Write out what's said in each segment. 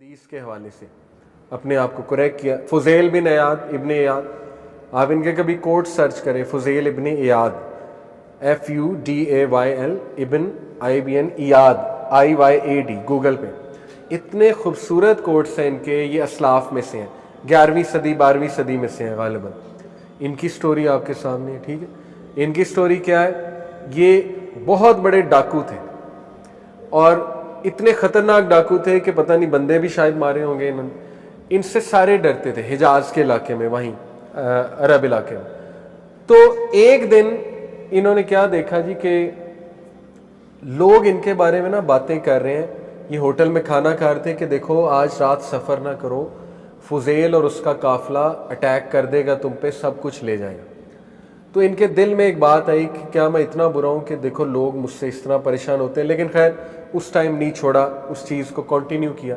حدیث کے حوالے سے اپنے آپ کو کریکٹ کیا. فضیل بن ایاد ابن ایاد, آپ ان کے کبھی کوٹ سرچ کریں, فضیل ابن ایاد, FUDAYL ابن IBN ایاد IYAD, گوگل پہ. اتنے خوبصورت کوٹس ہیں ان کے, یہ اسلاف میں سے ہیں, 11ویں صدی 12ویں صدی میں سے ہیں غالباً. ان کی سٹوری آپ کے سامنے ہے. ٹھیک ہے, ان کی سٹوری کیا ہے؟ یہ بہت بڑے ڈاکو تھے اور اتنے خطرناک ڈاکو تھے کہ پتہ نہیں بندے بھی شاید مارے ہوں گے انہوں نے. ان سے سارے ڈرتے تھے حجاز کے علاقے میں, وہیں عرب علاقے میں. تو ایک دن انہوں نے کیا دیکھا جی کہ لوگ ان کے بارے میں نا باتیں کر رہے ہیں. یہ ہوٹل میں کھانا کھا رہے تھے کہ دیکھو آج رات سفر نہ کرو, فضیل اور اس کا قافلہ اٹیک کر دے گا تم پہ, سب کچھ لے جائے گا. تو ان کے دل میں ایک بات آئی کہ کیا میں اتنا برا ہوں کہ دیکھو لوگ مجھ سے اس طرح پریشان ہوتے ہیں. لیکن خیر اس ٹائم نہیں چھوڑا, اس چیز کو کنٹینیو کیا.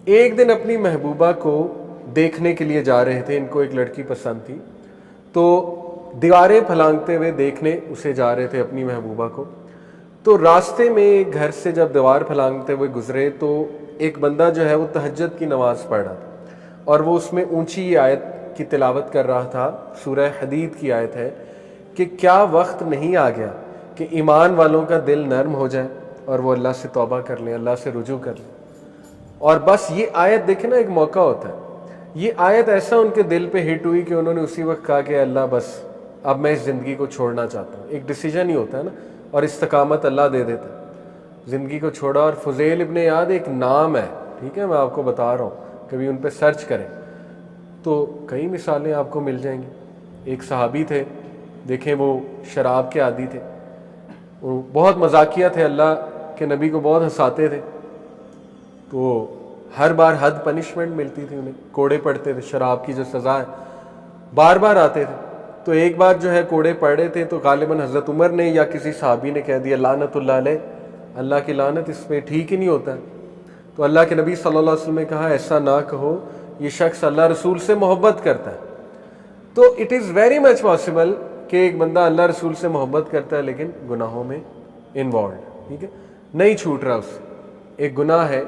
ایک دن اپنی محبوبہ کو دیکھنے کے لیے جا رہے تھے, ان کو ایک لڑکی پسند تھی, تو دیواریں پھلانگتے ہوئے دیکھنے اسے جا رہے تھے اپنی محبوبہ کو. تو راستے میں گھر سے جب دیوار پھلانگتے ہوئے گزرے تو ایک بندہ جو ہے وہ تہجد کی نماز پڑھ رہا تھا, اور وہ اس میں اونچی آیت کی تلاوت کر رہا تھا. سورہ حدید کی آیت ہے کہ کیا وقت نہیں آ گیا کہ ایمان والوں کا دل نرم ہو جائے اور وہ اللہ سے توبہ کر لیں, اللہ سے رجوع کر لیں. اور بس یہ آیت دیکھیں نا, ایک موقع ہوتا ہے. یہ آیت ایسا ان کے دل پہ ہٹ ہوئی کہ انہوں نے اسی وقت کہا کہ اللہ بس اب میں اس زندگی کو چھوڑنا چاہتا ہوں. ایک ڈیسیجن ہی ہوتا ہے نا, اور استقامت اللہ دے دیتا ہے. زندگی کو چھوڑا. اور فضیل ابن ایاد ایک نام ہے, ٹھیک ہے, میں آپ کو بتا رہا ہوں, کبھی ان پہ سرچ کریں تو کئی مثالیں آپ کو مل جائیں گی. ایک صحابی تھے, دیکھیں وہ شراب کے عادی تھے, وہ بہت مزاقیہ تھے, اللہ کے نبی کو بہت ہنساتے تھے. تو ہر بار حد پنشمنٹ ملتی تھی انہیں, کوڑے پڑتے تھے, شراب کی جو سزا ہے بار بار آتے تھے. تو ایک بار جو ہے کوڑے پڑے تھے تو غالباً حضرت عمر نے یا کسی صحابی نے کہہ دیا لعنت اللہ علیہ, اللہ کی لعنت اس پہ, ٹھیک ہی نہیں ہوتا ہے. تو اللہ کے نبی صلی اللہ علیہ وسلم نے کہا ایسا نہ کہو, یہ شخص اللہ رسول سے محبت کرتا ہے. تو it is very much possible کہ ایک بندہ اللہ رسول سے محبت کرتا ہے لیکن گناہوں میں انوالوڈ, ٹھیک ہے, نہیں چھوٹ رہا اس سے, ایک گناہ ہے.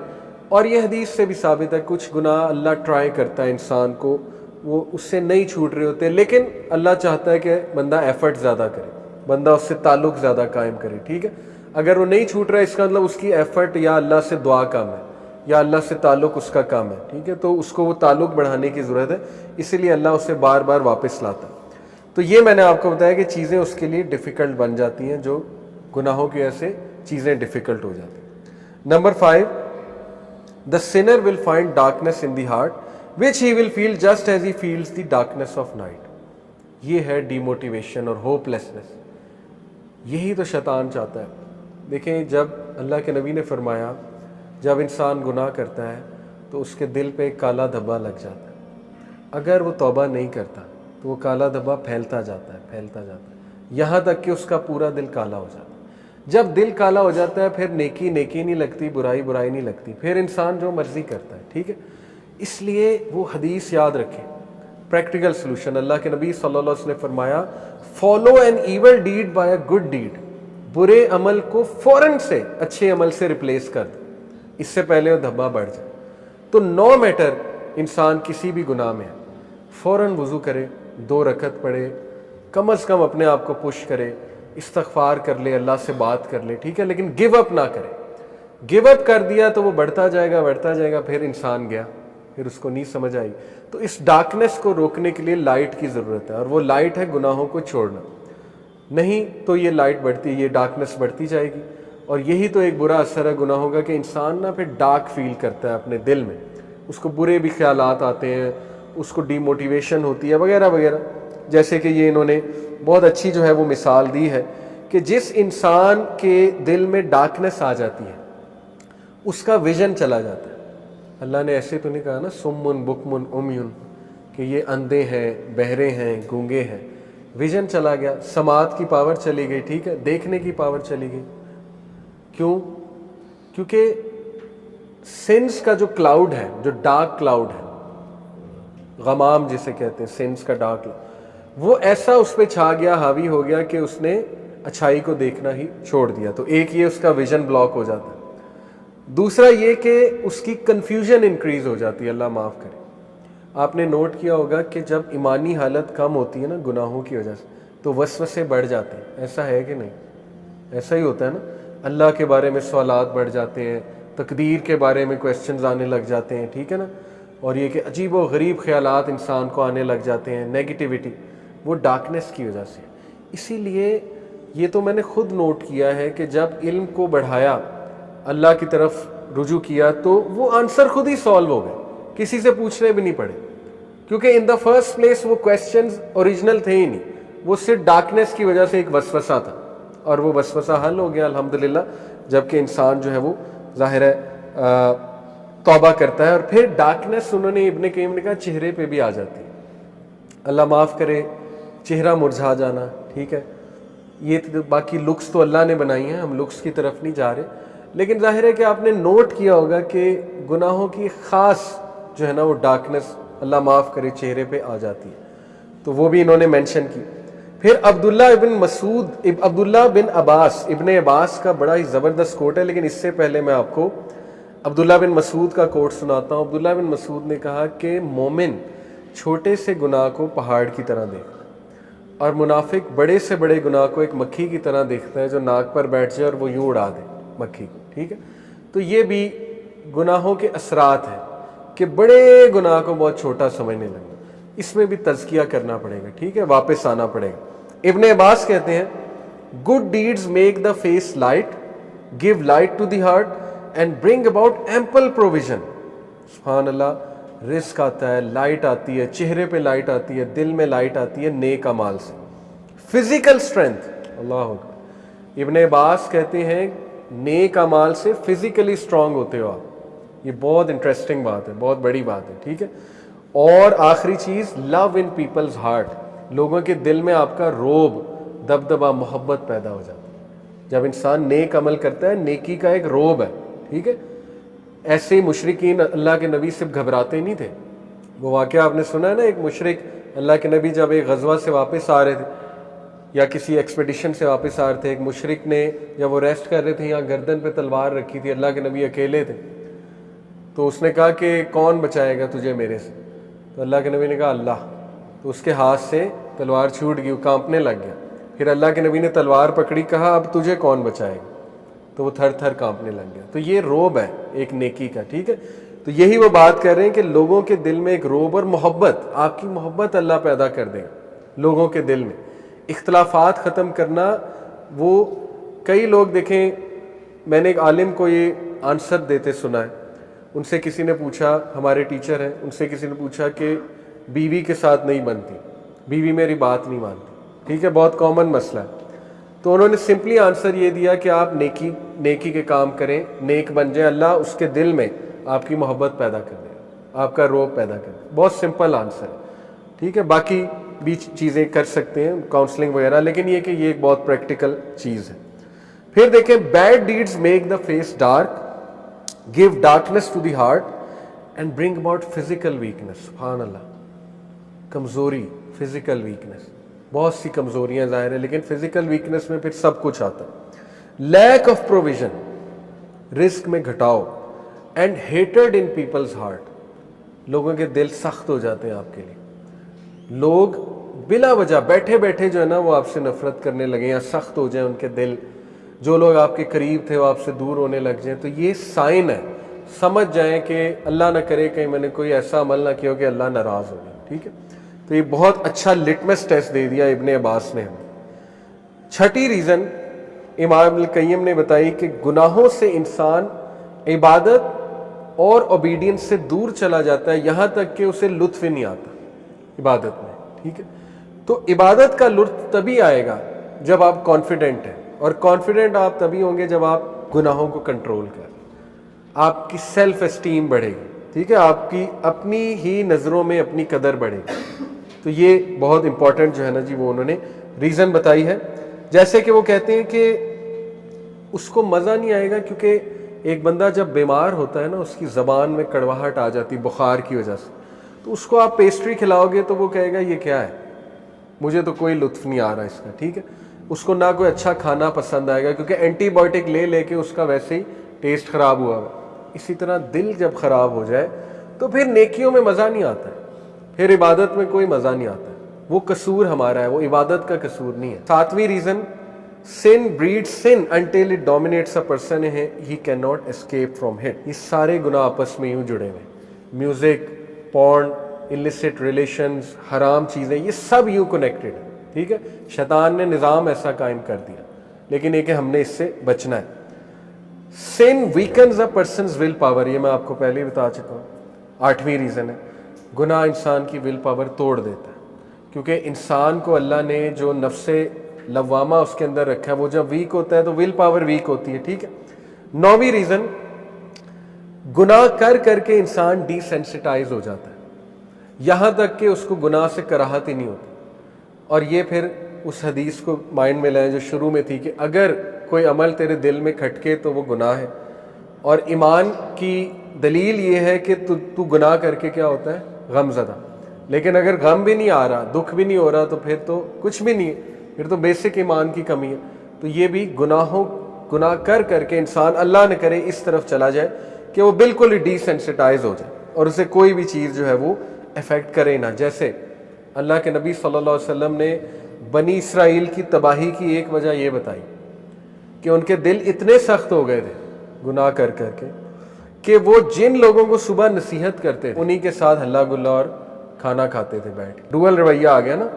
اور یہ حدیث سے بھی ثابت ہے کچھ گناہ اللہ ٹرائی کرتا ہے انسان کو, وہ اس سے نہیں چھوٹ رہے ہوتے, لیکن اللہ چاہتا ہے کہ بندہ ایفرٹ زیادہ کرے, بندہ اس سے تعلق زیادہ قائم کرے. ٹھیک ہے, اگر وہ نہیں چھوٹ رہا ہے اس کا مطلب اس کی ایفرٹ یا اللہ سے دعا کم ہے یا اللہ سے تعلق اس کا کم ہے. ٹھیک ہے, تو اس کو وہ تعلق بڑھانے کی ضرورت ہے, اسی لیے اللہ اسے بار بار واپس لاتا ہے. تو یہ میں نے آپ کو بتایا کہ چیزیں اس کے لیے ڈیفیکلٹ بن جاتی ہیں, جو گناہوں کی وجہ سے چیزیں ڈیفیکلٹ ہو جاتی ہیں. Number 5, the sinner will find darkness in the heart which he will feel just as he feels the darkness of night. یہ ہے ڈی موٹیویشن اور ہوپ لیسنس. یہی تو شیطان چاہتا ہے. دیکھیں جب اللہ کے نبی نے فرمایا جب انسان گناہ کرتا ہے تو اس کے دل پہ ایک کالا دھبا لگ جاتا ہے. اگر وہ توبہ نہیں کرتا تو وہ کالا دھبا پھیلتا جاتا ہے یہاں تک کہ اس کا پورا دل کالا ہو جاتا ہے. جب دل کالا ہو جاتا ہے پھر نیکی نیکی نہیں لگتی, برائی برائی نہیں لگتی, پھر انسان جو مرضی کرتا ہے. ٹھیک ہے, اس لیے وہ حدیث یاد رکھیں, پریکٹیکل سلوشن. اللہ کے نبی صلی اللہ علیہ وسلم نے فرمایا follow an evil deed by a good deed, برے عمل کو فوراً سے اچھے عمل سے ریپلیس کر دو, اس سے پہلے وہ دھبا بڑھ جائے. تو نو میٹر انسان کسی بھی گناہ میں ہے, فوراً وضو کرے, 2 رکعت پڑھے, کم از کم اپنے آپ کو پش کرے, استغفار کر لے, اللہ سے بات کر لے. ٹھیک ہے, لیکن گیو اپ نہ کرے. گیو اپ کر دیا تو وہ بڑھتا جائے گا, پھر انسان گیا, پھر اس کو نہیں سمجھ آئی. تو اس ڈارکنیس کو روکنے کے لیے لائٹ کی ضرورت ہے, اور وہ لائٹ ہے گناہوں کو چھوڑنا. نہیں تو یہ لائٹ بڑھتی, یہ ڈارکنیس بڑھتی جائے گی. اور یہی تو ایک برا اثر ہے گناہوں کا کہ انسان نا پھر ڈارک فیل کرتا ہے اپنے دل میں, اس کو برے بھی خیالات آتے ہیں, اس کو ڈی موٹیویشن ہوتی ہے وغیرہ وغیرہ. جیسے کہ یہ انہوں نے بہت اچھی جو ہے وہ مثال دی ہے کہ جس انسان کے دل میں ڈارکنیس آ جاتی ہے اس کا ویژن چلا جاتا ہے. اللہ نے ایسے تو نہیں کہا نا سمن بکمن امیون کہ یہ اندھے ہیں, بہرے ہیں, گونگے ہیں. ویژن چلا گیا, سماعت کی پاور چلی گئی. ٹھیک ہے, دیکھنے کی پاور چلی گئی. کیوں؟ کیونکہ سینس کا جو کلاؤڈ ہے, جو ڈارک کلاؤڈ ہے, غمام جسے کہتے ہیں, سینس کا ڈارک کلاؤڈ, وہ ایسا اس پہ چھا گیا, حاوی ہو گیا کہ اس نے اچھائی کو دیکھنا ہی چھوڑ دیا. تو ایک یہ اس کا ویژن بلاک ہو جاتا ہے. دوسرا یہ کہ اس کی کنفیوژن انکریز ہو جاتی ہے، اللہ معاف کرے۔ آپ نے نوٹ کیا ہوگا کہ جب ایمانی حالت کم ہوتی ہے نا گناہوں کی وجہ سے تو وسوسے بڑھ جاتے ہیں، ایسا ہے کہ نہیں؟ ایسا ہی ہوتا ہے نا، اللہ کے بارے میں سوالات بڑھ جاتے ہیں، تقدیر کے بارے میں کویسچنز آنے لگ جاتے ہیں، ٹھیک ہے نا، اور یہ کہ عجیب و غریب خیالات انسان کو آنے لگ جاتے ہیں، نیگیٹیوٹی، وہ ڈارکنیس کی وجہ سے۔ اسی لیے یہ تو میں نے خود نوٹ کیا ہے کہ جب علم کو بڑھایا، اللہ کی طرف رجوع کیا، تو وہ آنسر خود ہی سالو ہو گئے، کسی سے پوچھنے بھی نہیں پڑے، کیونکہ ان دا فرسٹ پلیس وہ کویسچنز اوریجنل تھے ہی نہیں، وہ صرف ڈارکنیس کی وجہ سے ایک وسوسہ تھا، اور وہ وسوسہ حل ہو گیا الحمدللہ، جبکہ انسان جو ہے وہ ظاہر ہے توبہ کرتا ہے۔ اور پھر ڈارکنیس انہوں نے ابن قیم نے کہا چہرے پہ بھی آ جاتی ہے، اللہ معاف کرے، چہرہ مرجھا جانا، ٹھیک ہے، یہ باقی لکس تو اللہ نے بنائی ہیں، ہم لکس کی طرف نہیں جا رہے، لیکن ظاہر ہے کہ آپ نے نوٹ کیا ہوگا کہ گناہوں کی خاص جو ہے نا وہ ڈارکنیس اللہ معاف کرے چہرے پہ آ جاتی ہے، تو وہ بھی انہوں نے مینشن کی۔ پھر عبداللہ بن عباس، ابن عباس کا بڑا ہی زبردست کوٹ ہے، لیکن اس سے پہلے میں آپ کو عبداللہ بن مسعود کا کوٹ سناتا ہوں۔ عبداللہ بن مسعود نے کہا کہ مومن چھوٹے سے گناہ کو پہاڑ کی طرح دیکھتا ہے، اور منافق بڑے سے بڑے گناہ کو ایک مکھی کی طرح دیکھتا ہے جو ناک پر بیٹھ جائے اور وہ یوں اڑا دے مکھی کو، ٹھیک ہے۔ تو یہ بھی گناہوں کے اثرات ہیں کہ بڑے گناہ کو بہت چھوٹا سمجھنے لگنا، اس میں بھی تزکیہ کرنا پڑے گا، ٹھیک ہے، واپس آنا پڑے گا۔ ابن عباس کہتے ہیں good deeds make the face light, give light to the heart and bring about ample provision. سبحان اللہ، رزق آتا ہے، لائٹ آتی ہے، چہرے پہ لائٹ آتی ہے، دل میں لائٹ آتی ہے نیک اعمال سے۔ فزیکل اسٹرینتھ، اللہ اکبر، ابن عباس کہتے ہیں نیک اعمال سے فزیکلی اسٹرانگ ہوتے ہو آپ، یہ بہت انٹرسٹنگ بات ہے، بہت بڑی بات ہے، ٹھیک ہے۔ اور آخری چیز، لو ان پیپلز ہارٹ، لوگوں کے دل میں آپ کا روب، دبدبہ، محبت پیدا ہو جاتی ہے جب انسان نیک عمل کرتا ہے، نیکی کا ایک روب ہے، ٹھیک ہے۔ ایسے ہی مشرکین اللہ کے نبی سے گھبراتے نہیں تھے، وہ واقعہ آپ نے سنا ہے نا، ایک مشرک اللہ کے نبی جب ایک غزوہ سے واپس آ رہے تھے یا کسی ایکسپیڈیشن سے واپس آ رہے تھے، ایک مشرک نے جب وہ ریسٹ کر رہے تھے یہاں گردن پہ تلوار رکھی تھی، اللہ کے نبی اکیلے تھے، تو اس نے کہا کہ کون بچائے گا تجھے میرے سے؟ تو اللہ کے نبی نے کہا اللہ، تو اس کے ہاتھ سے تلوار چھوٹ گئی، وہ کانپنے لگ گیا۔ پھر اللہ کے نبی نے تلوار پکڑی، کہا اب تجھے کون بچائے گا؟ تو وہ تھر تھر کانپنے لگ گیا۔ تو یہ روب ہے ایک نیکی کا، ٹھیک ہے۔ تو یہی وہ بات کر رہے ہیں کہ لوگوں کے دل میں ایک روب اور محبت، آپ کی محبت اللہ پیدا کر دے گا لوگوں کے دل میں۔ اختلافات ختم کرنا، وہ کئی لوگ دیکھیں، میں نے ایک عالم کو یہ آنسر دیتے سنا ہے، ان سے کسی نے پوچھا، ہمارے ٹیچر ہیں، ان سے کسی نے پوچھا کہ بیوی کے ساتھ نہیں بنتی، بیوی میری بات نہیں مانتی، ٹھیک ہے، بہت کامن مسئلہ ہے۔ تو انہوں نے سمپلی آنسر یہ دیا کہ آپ نیکی کے کام کریں، نیک بن جائیں، اللہ اس کے دل میں آپ کی محبت پیدا کر دے گا، آپ کا روب پیدا کر دے گا۔ بہت سمپل آنسر ہے، ٹھیک ہے۔ باقی بھی چیزیں کر سکتے ہیں، کاؤنسلنگ وغیرہ، لیکن یہ کہ یہ ایک بہت پریکٹیکل چیز ہے۔ پھر دیکھیں، bad deeds make the face dark, give darkness to the heart and bring about physical weakness. سبحان اللہ، کمزوری، فزیکل ویکنیس، بہت سی کمزوریاں ظاہر ہیں، لیکن فزیکل ویکنیس میں پھر سب کچھ آتا ہے۔ لیک آف پروویژن، رزق میں گھٹاؤ، and hatred in people's heart, لوگوں کے دل سخت ہو جاتے ہیں آپ کے لیے، لوگ بلا وجہ بیٹھے بیٹھے جو ہے نا وہ آپ سے نفرت کرنے لگے یا سخت ہو جائیں ان کے دل، جو لوگ آپ کے قریب تھے وہ آپ سے دور ہونے لگ جائیں، تو یہ سائن ہے، سمجھ جائیں کہ اللہ نہ کرے کہیں میں نے کوئی ایسا عمل نہ کیا ہو کہ اللہ ناراض ہو جائے، ٹھیک ہے۔ تو یہ بہت اچھا لٹمس ٹیسٹ دے دیا ابن عباس نے ہمیں۔ چھٹی ریزن امام ابن القیم نے بتائی کہ گناہوں سے انسان عبادت اور اوبیڈینس سے دور چلا جاتا ہے، یہاں تک کہ اسے لطف ہی نہیں آتا عبادت میں، ٹھیک ہے۔ تو عبادت کا لطف تبھی آئے گا جب آپ کانفیڈنٹ ہیں، اور کانفیڈنٹ آپ تبھی ہوں گے جب آپ گناہوں کو کنٹرول کریں، آپ کی سیلف اسٹیم بڑھے گی، ٹھیک ہے، آپ کی اپنی ہی نظروں میں اپنی قدر بڑھے گی۔ تو یہ بہت امپورٹنٹ جو ہے نا جی وہ انہوں نے ریزن بتائی ہے۔ جیسے کہ وہ کہتے ہیں کہ اس کو مزہ نہیں آئے گا، کیونکہ ایک بندہ جب بیمار ہوتا ہے نا اس کی زبان میں کڑواہٹ آ جاتی بخار کی وجہ سے، تو اس کو آپ پیسٹری کھلاؤ گے تو وہ کہے گا یہ کیا ہے، مجھے تو کوئی لطف نہیں آ رہا اس کا، ٹھیک ہے۔ اس کو نہ کوئی اچھا کھانا پسند آئے گا، کیونکہ اینٹی بایوٹک لے لے کے اس کا ویسے ہی ٹیسٹ خراب ہوا ہے، اسی طرح دل جب خراب ہو جائے تو پھر نیکیوں میں مزہ نہیں آتا ہے، پھر عبادت میں کوئی مزہ نہیں آتا ہے، وہ قصور ہمارا ہے، وہ عبادت کا قصور نہیں ہے۔ ساتویں reason, sin breeds sin until it dominates a person ہے، he cannot escape from it۔ یہ سارے گناہ آپس میں یوں جڑے ہوئے، میوزک، پورن، illicit relations، حرام چیزیں، یہ سب یوں کنیکٹڈ ہے، ٹھیک ہے۔ شیطان نے نظام ایسا قائم کر دیا، لیکن یہ کہ ہم نے اس سے بچنا ہے۔ sin weakens a person's will power، یہ میں آپ کو پہلے ہی بتا چکا ہوں۔ آٹھویں ریزن ہے، گناہ انسان کی ول پاور توڑ دیتا ہے، کیونکہ انسان کو اللہ نے جو نفس لوامہ اس کے اندر رکھا ہے، وہ جب ویک ہوتا ہے تو ول پاور ویک ہوتی ہے، ٹھیک ہے۔ نویں ریزن، گناہ کر کر کے انسان ڈی سینسٹائز ہو جاتا ہے، یہاں تک کہ اس کو گناہ سے کراہت ہی نہیں ہوتی۔ اور یہ پھر اس حدیث کو مائنڈ میں لائیں جو شروع میں تھی کہ اگر کوئی عمل تیرے دل میں کھٹکے تو وہ گناہ ہے، اور ایمان کی دلیل یہ ہے کہ تو گناہ کر کے کیا ہوتا ہے، غم زدہ۔ لیکن اگر غم بھی نہیں آ رہا، دکھ بھی نہیں ہو رہا، تو پھر تو کچھ بھی نہیں ہے، پھر تو بیسک ایمان کی کمی ہے۔ تو یہ بھی گناہ کر کر کے انسان اللہ نہ کرے اس طرف چلا جائے کہ وہ بالکل ہی ڈی سینسٹائز ہو جائے اور اسے کوئی بھی چیز جو ہے وہ افیکٹ کرے نہ۔ جیسے اللہ کے نبی صلی اللہ علیہ وسلم نے بنی اسرائیل کی تباہی کی ایک وجہ یہ بتائی کہ ان کے دل اتنے سخت ہو گئے تھے گناہ کر کر کے کہ وہ جن لوگوں کو صبح نصیحت کرتے تھے انہی کے ساتھ ہلا گلا اور کھانا کھاتے تھے بیٹھ کے۔ ڈوئل رویہ آ گیا نا،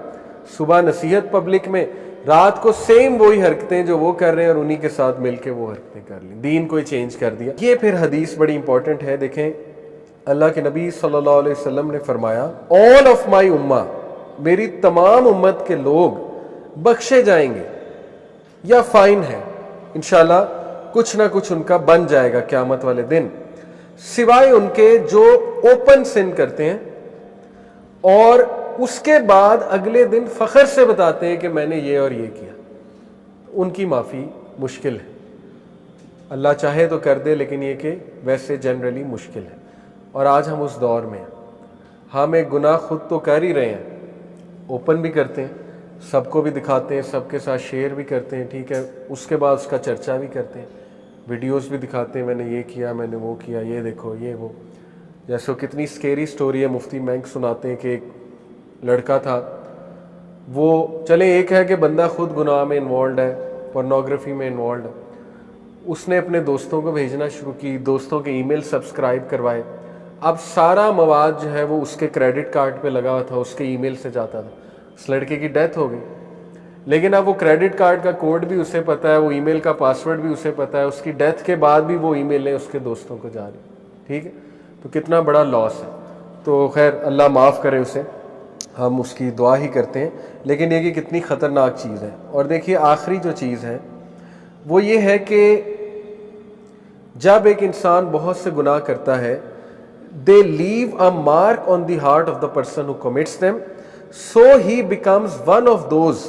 صبح نصیحت پبلک میں، رات کو سیم وہی حرکتیں جو وہ کر رہے ہیں اور انہی کے ساتھ مل کے وہ حرکتیں کر لیں، دین کو چینج کر دیا۔ یہ پھر حدیث بڑی امپورٹنٹ ہے، دیکھیں اللہ کے نبی صلی اللہ علیہ وسلم نے فرمایا all of my امہ، میری تمام امت کے لوگ بخشے جائیں گے یا فائن ہے، انشاءاللہ کچھ نہ کچھ ان کا بن جائے گا قیامت والے دن، سوائے ان کے جو اوپن سن کرتے ہیں اور اس کے بعد اگلے دن فخر سے بتاتے ہیں کہ میں نے یہ اور یہ کیا، ان کی معافی مشکل ہے۔ اللہ چاہے تو کر دے، لیکن یہ کہ ویسے جنرلی مشکل ہے۔ اور آج ہم اس دور میں ہیں، ہم ایک گناہ خود تو کر ہی رہے ہیں، اوپن بھی کرتے ہیں، سب کو بھی دکھاتے ہیں، سب کے ساتھ شیئر بھی کرتے ہیں، ٹھیک ہے، اس کے بعد اس کا چرچا بھی کرتے ہیں، ویڈیوز بھی دکھاتے ہیں، میں نے یہ کیا، میں نے وہ کیا، یہ دیکھو یہ وہ۔ جیسے کتنی سکیری سٹوری ہے، مفتی مینک سناتے ہیں کہ ایک لڑکا تھا، وہ چلے ایک ہے کہ بندہ خود گناہ میں انوالوڈ ہے، پورنوگرافی میں انوالوڈ ہے، اس نے اپنے دوستوں کو بھیجنا شروع کی، دوستوں کے ای میل سبسکرائب کروائے، اب سارا مواد جو ہے وہ اس کے کریڈٹ کارڈ پہ لگا ہوا تھا، اس کے ای میل سے جاتا تھا۔ اس لڑکے کی ڈیتھ ہو گئی، لیکن اب وہ کریڈٹ کارڈ کا کوڈ بھی اسے پتہ ہے، وہ ای میل کا پاسورڈ بھی اسے پتہ ہے، اس کی ڈیتھ کے بعد بھی وہ ای میلیں اس کے دوستوں کو جا رہی، ٹھیک ہے، تو کتنا بڑا لاس ہے۔ تو خیر اللہ معاف کرے اسے، ہم اس کی دعا ہی کرتے ہیں، لیکن یہ کہ کتنی خطرناک چیز ہے۔ اور دیکھیے آخری جو چیز ہے وہ یہ ہے کہ جب ایک انسان بہت سے گناہ کرتا ہے، they leave a mark on the heart of the person who commits them, so he becomes one of those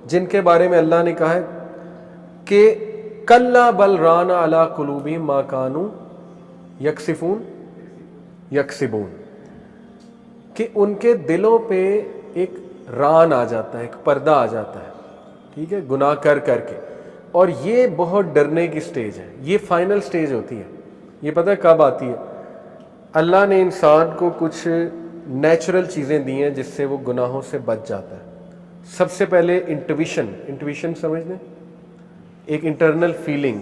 جن کے بارے میں اللہ نے کہا ہے کہ کلا بل ران علی قلوبہم ما کانوا یکسبون، کہ ان کے دلوں پہ ایک ران آ جاتا ہے، ایک پردہ آ جاتا ہے، ٹھیک ہے، گناہ کر کر کے۔ اور یہ بہت ڈرنے کی سٹیج ہے، یہ فائنل سٹیج ہوتی ہے۔ یہ پتہ ہے کب آتی ہے؟ اللہ نے انسان کو کچھ نیچرل چیزیں دی ہیں جس سے وہ گناہوں سے بچ جاتا ہے۔ سب سے پہلے انٹویشن سمجھ لیں، ایک انٹرنل فیلنگ۔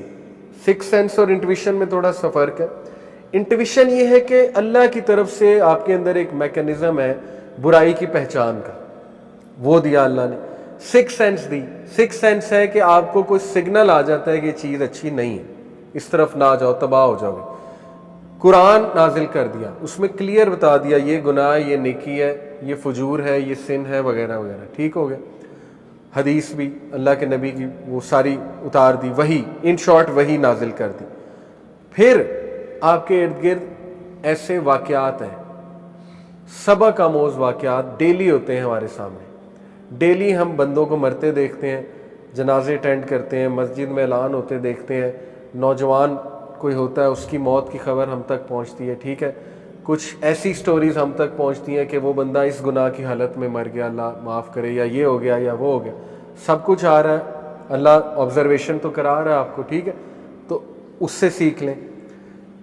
سکس سینس اور انٹویشن میں تھوڑا سا فرق ہے۔ انٹویشن یہ ہے کہ اللہ کی طرف سے آپ کے اندر ایک میکینزم ہے برائی کی پہچان کا، وہ دیا اللہ نے۔ سکس سینس دی، سکس سینس ہے کہ آپ کو کوئی سگنل آ جاتا ہے کہ یہ چیز اچھی نہیں ہے، اس طرف نہ جاؤ، تباہ ہو جاؤ گے۔ قرآن نازل کر دیا، اس میں کلیئر بتا دیا یہ گناہ، یہ نیکی ہے، یہ فجور ہے، یہ سن ہے، وغیرہ وغیرہ، ٹھیک ہو گیا۔ حدیث بھی اللہ کے نبی کی وہ ساری اتار دی، وہی ان شارٹ وہی نازل کر دی۔ پھر آپ کے ارد گرد ایسے واقعات ہیں، سبق آموز واقعات ڈیلی ہوتے ہیں ہمارے سامنے، ڈیلی ہم بندوں کو مرتے دیکھتے ہیں، جنازے اٹینڈ کرتے ہیں، مسجد میں اعلان ہوتے دیکھتے ہیں، نوجوان کوئی ہوتا ہے اس کی موت کی خبر ہم تک پہنچتی ہے، ٹھیک ہے، کچھ ایسی سٹوریز ہم تک پہنچتی ہیں کہ وہ بندہ اس گناہ کی حالت میں مر گیا، اللہ معاف کرے، یا یہ ہو گیا یا وہ ہو گیا، سب کچھ آ رہا ہے، اللہ آبزرویشن تو کرا رہا ہے آپ کو، ٹھیک ہے، تو اس سے سیکھ لیں۔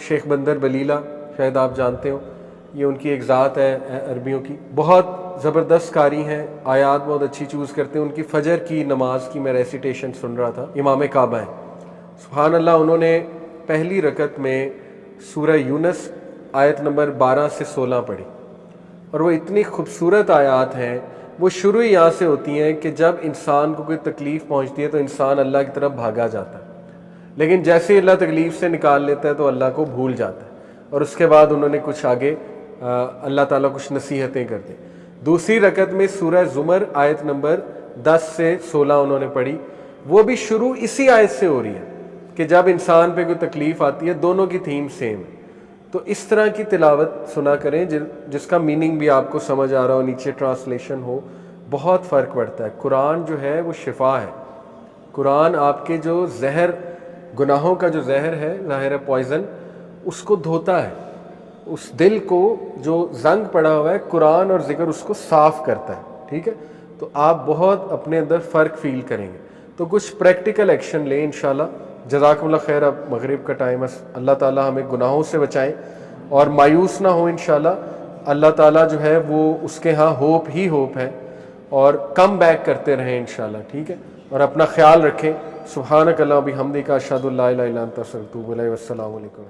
شیخ بندر بلیلہ، شاید آپ جانتے ہو، یہ ان کی ایک ذات ہے عربیوں کی، بہت زبردست قاری ہیں، آیات بہت اچھی چوز کرتے ہیں۔ ان کی فجر کی نماز کی میں ریسیٹیشن سن رہا تھا، امام کعبہ ہیں، سبحان اللہ، انہوں نے پہلی رکعت میں سورہ یونس آیت نمبر 12 سے 16 پڑھی، اور وہ اتنی خوبصورت آیات ہیں، وہ شروع ہی یہاں سے ہوتی ہیں کہ جب انسان کو کوئی تکلیف پہنچتی ہے تو انسان اللہ کی طرف بھاگا جاتا ہے، لیکن جیسے ہی اللہ تکلیف سے نکال لیتا ہے تو اللہ کو بھول جاتا ہے، اور اس کے بعد انہوں نے کچھ آگے اللہ تعالیٰ کچھ نصیحتیں کر دیں۔ دوسری رکعت میں سورہ زمر آیت نمبر 10 سے 16 انہوں نے پڑھی، وہ بھی شروع اسی آیت سے ہو رہی ہے کہ جب انسان پہ کوئی تکلیف آتی ہے، دونوں کی تھیم سیم ہے۔ تو اس طرح کی تلاوت سنا کریں جس کا میننگ بھی آپ کو سمجھ آ رہا ہو، نیچے ٹرانسلیشن ہو، بہت فرق پڑتا ہے۔ قرآن جو ہے وہ شفا ہے، قرآن آپ کے جو زہر، گناہوں کا جو زہر ہے، ظاہر ہے پوائزن، اس کو دھوتا ہے، اس دل کو جو زنگ پڑا ہوا ہے، قرآن اور ذکر اس کو صاف کرتا ہے، ٹھیک ہے؟ تو آپ بہت اپنے اندر فرق فیل کریں گے، تو کچھ پریکٹیکل ایکشن لیں انشاءاللہ۔ جزاکم اللہ خیر۔ اب مغرب کا ٹائم ہے، اللہ تعالیٰ ہمیں گناہوں سے بچائیں اور مایوس نہ ہوں انشاءاللہ۔ اللہ تعالیٰ جو ہے وہ اس کے ہاں ہوپ ہی ہوپ ہے، اور کم بیک کرتے رہیں انشاءاللہ، ٹھیک ہے؟ اور اپنا خیال رکھیں۔ سبحانک اللہم و بحمدک، اشہد ان لا الہ الا انت، استغفرک و اتوب الیک۔ والسلام علیکم۔